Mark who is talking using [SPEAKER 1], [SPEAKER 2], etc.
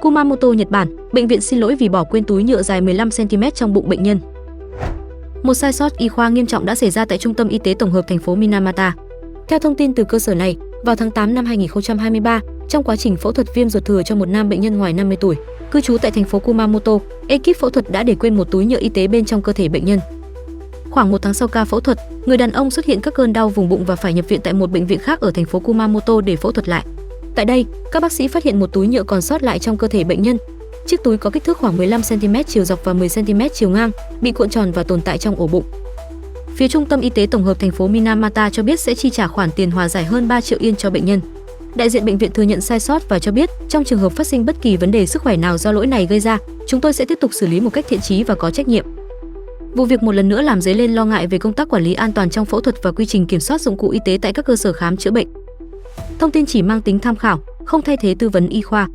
[SPEAKER 1] Kumamoto, Nhật Bản, bệnh viện xin lỗi vì bỏ quên túi nhựa dài 15 cm trong bụng bệnh nhân. Một sai sót y khoa nghiêm trọng đã xảy ra tại Trung tâm Y tế tổng hợp thành phố Minamata. Theo thông tin từ cơ sở này, vào tháng 8 năm 2023, trong quá trình phẫu thuật viêm ruột thừa cho một nam bệnh nhân ngoài 50 tuổi, cư trú tại thành phố Kumamoto, ekip phẫu thuật đã để quên một túi nhựa y tế bên trong cơ thể bệnh nhân. Khoảng một tháng sau ca phẫu thuật, người đàn ông xuất hiện các cơn đau vùng bụng và phải nhập viện tại một bệnh viện khác ở thành phố Kumamoto để phẫu thuật lại. Tại đây, các bác sĩ phát hiện một túi nhựa còn sót lại trong cơ thể bệnh nhân. Chiếc túi có kích thước khoảng 15 cm chiều dọc và 10 cm chiều ngang, bị cuộn tròn và tồn tại trong ổ bụng. Phía Trung tâm Y tế tổng hợp thành phố Minamata cho biết sẽ chi trả khoản tiền hòa giải hơn 3 triệu yên cho bệnh nhân. Đại diện bệnh viện thừa nhận sai sót và cho biết, trong trường hợp phát sinh bất kỳ vấn đề sức khỏe nào do lỗi này gây ra, chúng tôi sẽ tiếp tục xử lý một cách thiện chí và có trách nhiệm. Vụ việc một lần nữa làm dấy lên lo ngại về công tác quản lý an toàn trong phẫu thuật và quy trình kiểm soát dụng cụ y tế tại các cơ sở khám chữa bệnh. Thông tin chỉ mang tính tham khảo, không thay thế tư vấn y khoa.